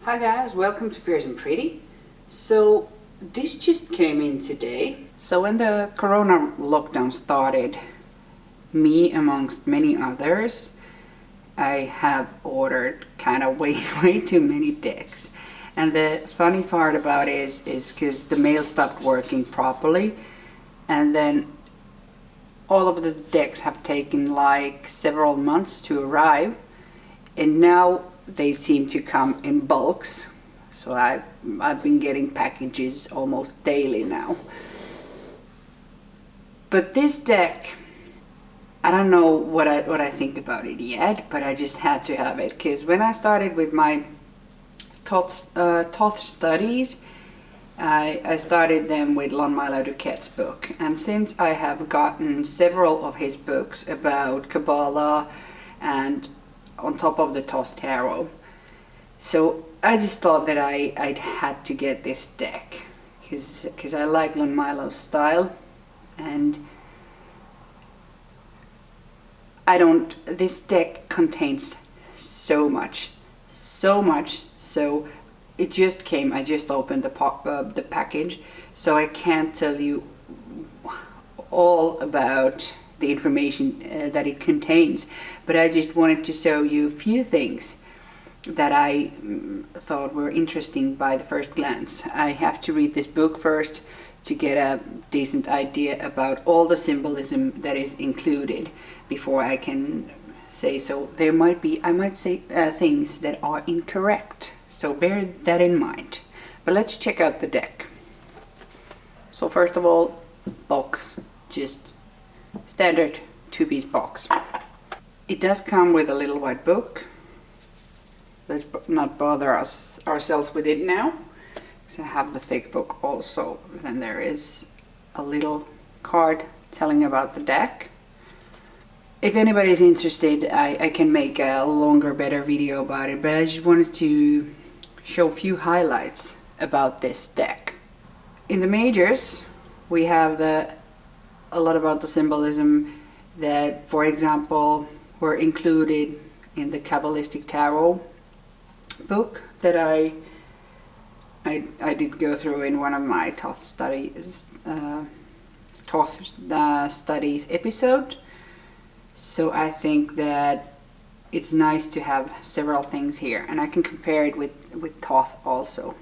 Hi guys, welcome to Fierce and Pretty. So this just came in today. So when the corona lockdown started, me amongst many others, I have ordered kind of way too many decks. And the funny part about it is because the mail stopped working properly, and then all of the decks have taken like several months to arrive, and now they seem to come in bulks. So I've been getting packages almost daily now. But this deck, I don't know what I think about it yet, but I just had to have it because when I started with my Thoth studies, I started them with Lon Milo Duquette's book, and since I have gotten several of his books about Kabbalah and on top of the Thoth Tarot, so I just thought that I'd had to get this deck because I like Lon Milo's style, and this deck contains so much, so it just came. I just opened the package, so I can't tell you all about the information that it contains, but I just wanted to show you a few things that I thought were interesting by the first glance. I have to read this book first to get a decent idea about all the symbolism that is included before I can say so. I might say things that are incorrect, so bear that in mind. But let's check out the deck. So first of all, box, just standard 2-piece box. It does come with a little white book. Let's not bother ourselves with it now. So I have the thick book also. Then there is a little card telling about the deck. If anybody's interested, I can make a longer, better video about it, but I just wanted to show a few highlights about this deck. In the majors, we have a lot about the symbolism that, for example, were included in the Kabbalistic Tarot book that I did go through in one of my Thoth studies episode. So I think that it's nice to have several things here, and I can compare it with Thoth also.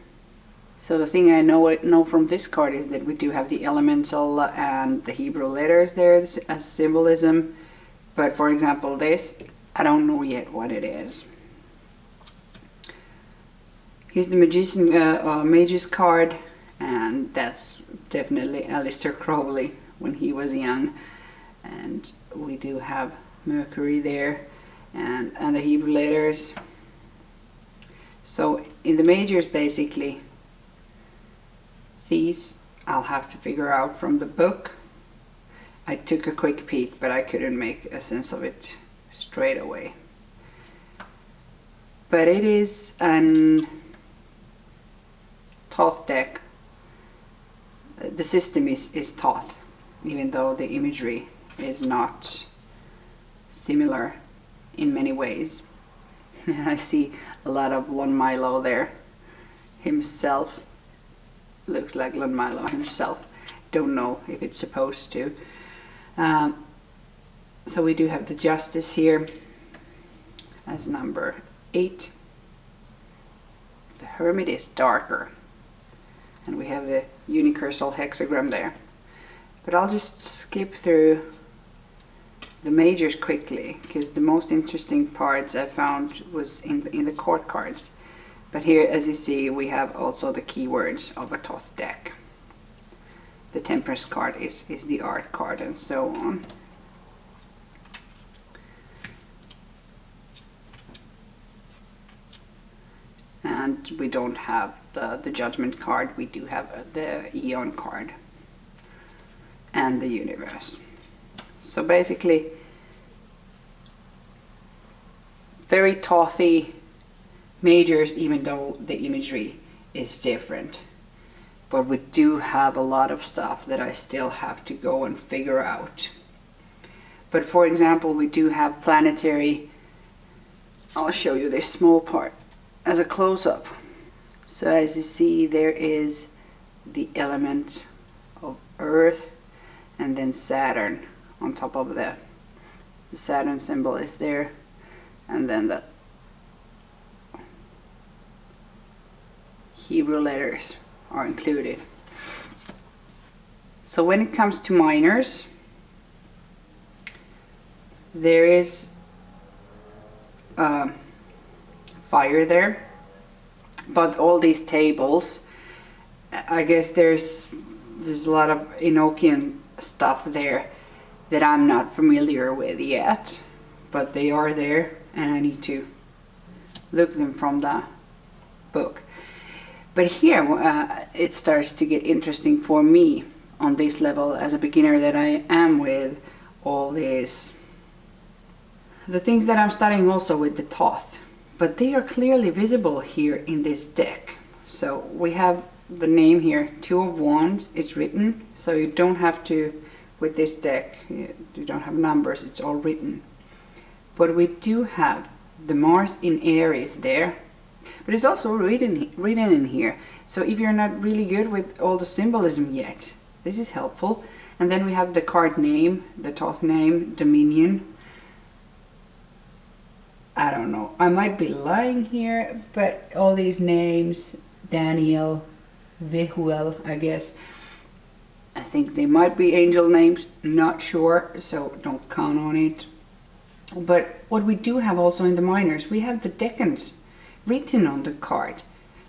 So the thing I know from this card is that we do have the elemental and the Hebrew letters there as symbolism, but for example this, I don't know yet what it is. Here's the Magus card, and that's definitely Aleister Crowley when he was young. And we do have Mercury there and the Hebrew letters. So in the majors, basically, these I'll have to figure out from the book. I took a quick peek, but I couldn't make a sense of it straight away. But it is an Thoth deck. The system is Thoth, even though the imagery is not similar in many ways. I see a lot of Lon Milo there himself. Looks like Lon Milo himself. Don't know if it's supposed to. So we do have the Justice here as number 8. The Hermit is darker, and we have a unicursal hexagram there. But I'll just skip through the majors quickly, because the most interesting parts I found was in the court cards. But here, as you see, we have also the keywords of a Thoth deck. The Temperance card is the art card, and so on. And we don't have the Judgment card. We do have the Eon card and the Universe. So basically, very Thothy majors, even though the imagery is different. But we do have a lot of stuff that I still have to go and figure out. But for example, we do have planetary. I'll show you this small part as a close-up. So as you see, there is the element of Earth, and then Saturn on top of the Saturn symbol is there, and then the Hebrew letters are included. So when it comes to minors, there is fire there, but all these tables, I guess there's a lot of Enochian stuff there that I'm not familiar with yet, but they are there and I need to look them from the book. But here it starts to get interesting for me on this level as a beginner that I am with all these, the things that I'm studying also with the Thoth, but they are clearly visible here in this deck. So we have the name here, Two of Wands, it's written, so you don't have to, with this deck, you don't have numbers, it's all written. But we do have the Mars in Aries there, but it's also written in here. So if you're not really good with all the symbolism yet, this is helpful. And then we have the card name, the Thoth name, Dominion. I don't know, I might be lying here, but all these names, Daniel, Vehuel, I guess, I think they might be angel names, not sure, so don't count on it. But what we do have also in the minors, we have the decans written on the card.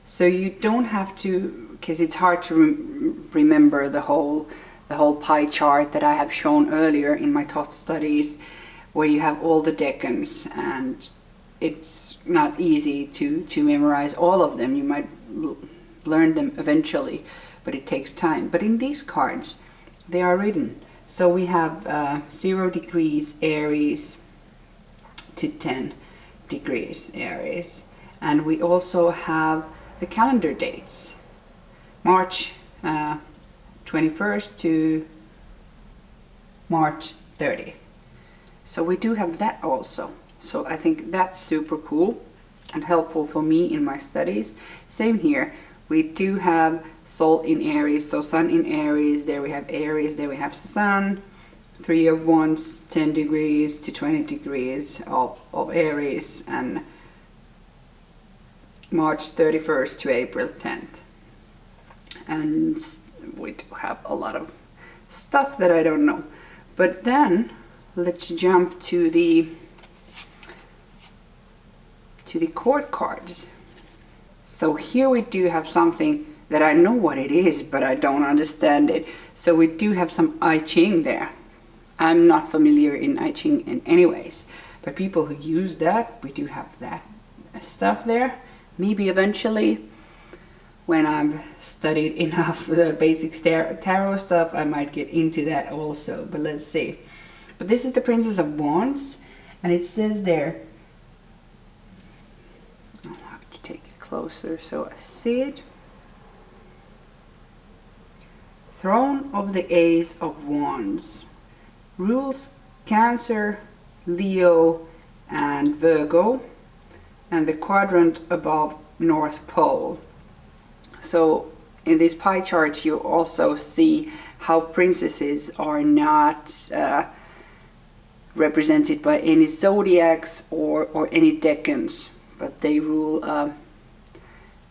So you don't have to, because it's hard to remember the whole pie chart that I have shown earlier in my Thoth studies, where you have all the decans, and it's not easy to memorize all of them. You might learn them eventually, but it takes time. But in these cards, they are written. So we have 0 degrees Aries to 10 degrees Aries. And we also have the calendar dates. March 21st to March 30th. So we do have that also. So I think that's super cool and helpful for me in my studies. Same here. We do have Sol in Aries, so Sun in Aries, there we have Aries, there we have Sun, 3 of Wands, 10 degrees to 20 degrees of Aries, and March 31st to April 10th. And we do have a lot of stuff that I don't know. But then let's jump to the court cards. So here we do have something that I know what it is, but I don't understand it. So we do have some I Ching there. I'm not familiar in I Ching in any ways, but people who use that, we do have that stuff there. Maybe eventually, when I've studied enough the basic tarot stuff, I might get into that also, but let's see. But this is the Princess of Wands, and it says there, I'll have to take it closer so I see it. Throne of the Ace of Wands. Rules Cancer, Leo, and Virgo, and the quadrant above North Pole. So in these pie charts you also see how princesses are not represented by any zodiacs or any decans, but they rule a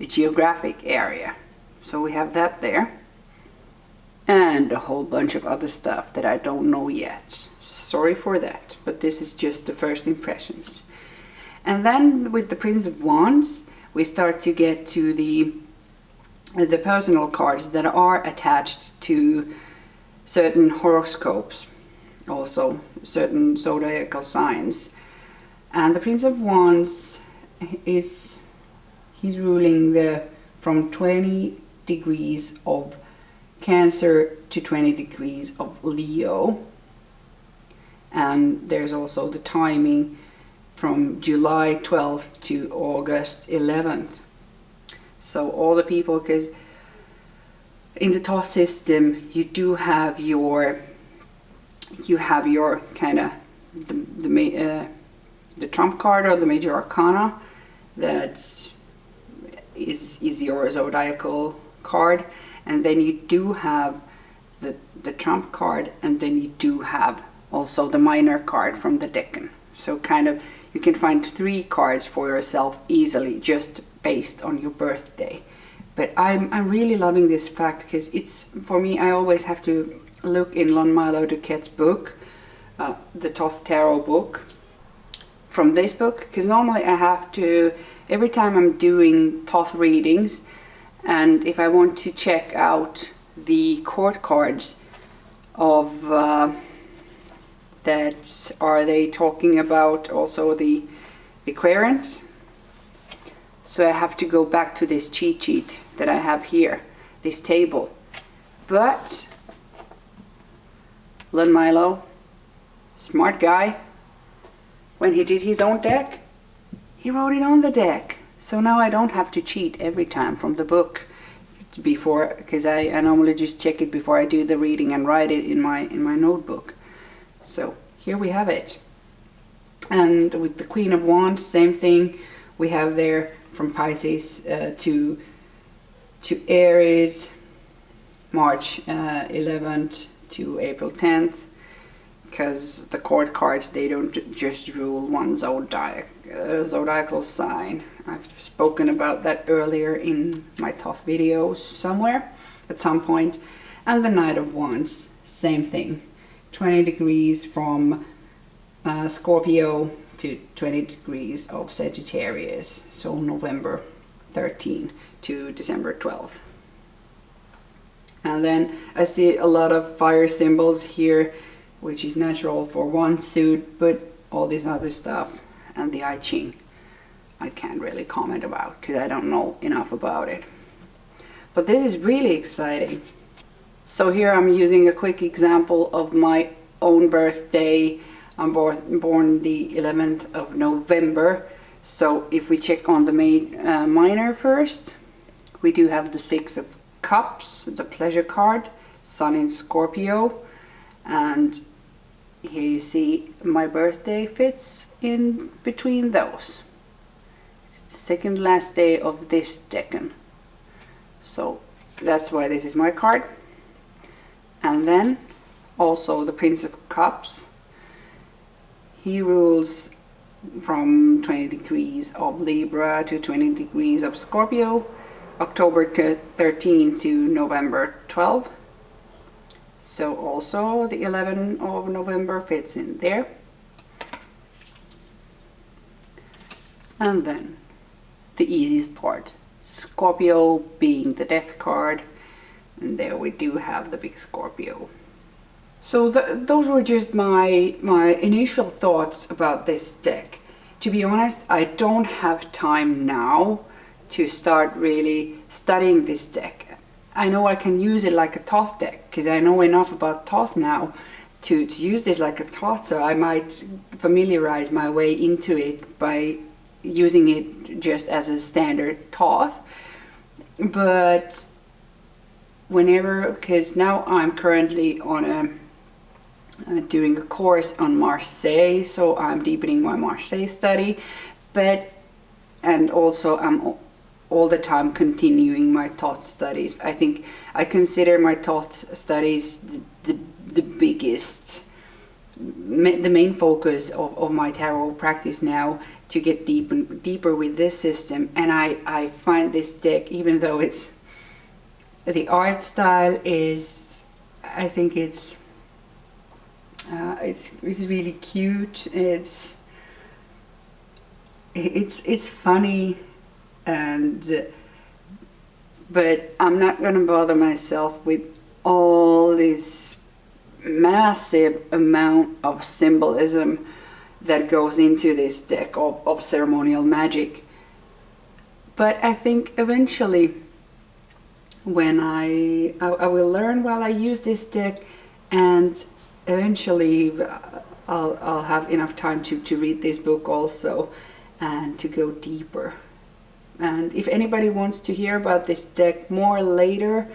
geographic area. So we have that there. And a whole bunch of other stuff that I don't know yet. Sorry for that, but this is just the first impressions. And then with the Prince of Wands, we start to get to the personal cards that are attached to certain horoscopes, also certain zodiacal signs. And the Prince of Wands he's ruling from 20 degrees of Cancer to 20 degrees of Leo. And there's also the timing from July 12th to August 11th. So all the people, because in the Thoth system you do have your kind of the trump card or the major arcana that's is your zodiacal card, and then you do have the trump card, and then you do have also the minor card from the decan. So kind of you can find 3 cards for yourself easily just based on your birthday. But I'm really loving this fact because it's, for me, I always have to look in Lon Milo Duquette's book, the Thoth Tarot book, from this book, because normally I have to, every time I'm doing Thoth readings, and if I want to check out the court cards of that, are they talking about also the querent? So I have to go back to this cheat sheet that I have here, this table. But Lon Milo, smart guy, when he did his own deck, he wrote it on the deck. So now I don't have to cheat every time from the book before, because I normally just check it before I do the reading and write it in my notebook. So here we have it. And with the Queen of Wands, same thing. We have there from Pisces to Aries, March 11th to April 10th, because the court cards, they don't just rule one zodiacal sign. I've spoken about that earlier in my Thoth videos somewhere at some point. And the Knight of Wands, same thing, 20 degrees from Scorpio to 20 degrees of Sagittarius, so November 13 to December 12th. And then I see a lot of fire symbols here, which is natural for one suit, but all this other stuff and the I Ching I can't really comment about because I don't know enough about it. But this is really exciting. So here I'm using a quick example of my own birthday. I'm born the 11th of November. So if we check on the minor first, we do have the 6 of Cups, the pleasure card, Sun in Scorpio, and here you see my birthday fits in between those. It's the second last day of this decan. So that's why this is my card. And then also the Prince of Cups. He rules from 20 degrees of Libra to 20 degrees of Scorpio, October 13 to November 12. So also the 11th of November fits in there. And then the easiest part, Scorpio being the death card, and there we do have the big Scorpio. So those were just my initial thoughts about this deck. To be honest, I don't have time now to start really studying this deck. I know I can use it like a Thoth deck because I know enough about Thoth now to use this like a Thoth, so I might familiarize my way into it by using it just as a standard Thoth. But whenever, because now I'm currently on doing a course on Marseille, so I'm deepening my Marseille study, and also I'm all the time continuing my Thoth studies. I think I consider my Thoth studies the biggest, the main focus of my tarot practice now, to get deeper with this system. And I find this deck, even though it's the art style is, I think it's really cute. It's funny, but I'm not gonna bother myself with all this massive amount of symbolism that goes into this deck of Ceremonial Magick. But I think eventually, when I will learn while I use this deck, and eventually I'll have enough time to read this book also and to go deeper. And if anybody wants to hear about this deck more later,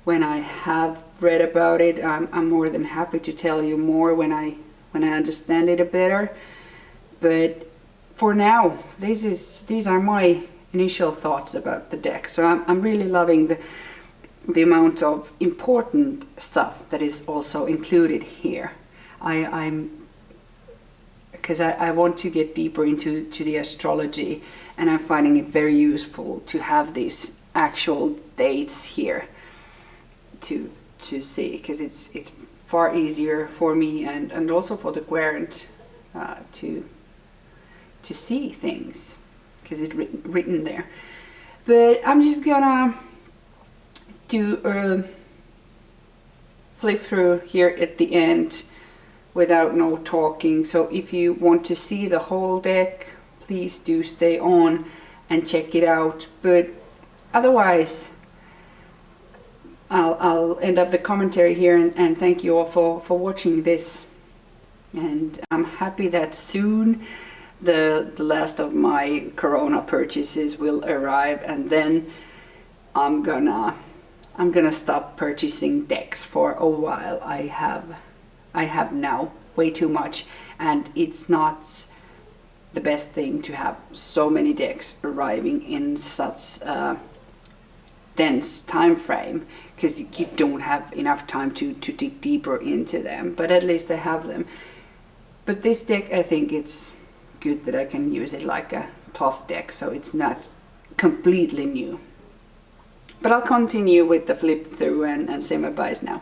when I have read about it, I'm more than happy to tell you more when I understand it a better. But for now, these are my initial thoughts about the deck. So I'm really loving the amount of important stuff that is also included here. Because I want to get deeper into the astrology, and I'm finding it very useful to have these actual dates here to see, because it's far easier for me and also for the querent to see things, because it's written there. But I'm just gonna do a flip through here at the end without no talking. So if you want to see the whole deck, please do stay on and check it out. But otherwise, I'll end up the commentary here and thank you all for watching this. And I'm happy that soon the last of my Corona purchases will arrive, and then I'm gonna stop purchasing decks for a while. I have now way too much, and it's not the best thing to have so many decks arriving in such a dense time frame, because you don't have enough time to dig deeper into them. But at least I have them. But this deck, I think it's good that I can use it like a Thoth deck, so it's not completely new. But I'll continue with the flip through and say my byes now.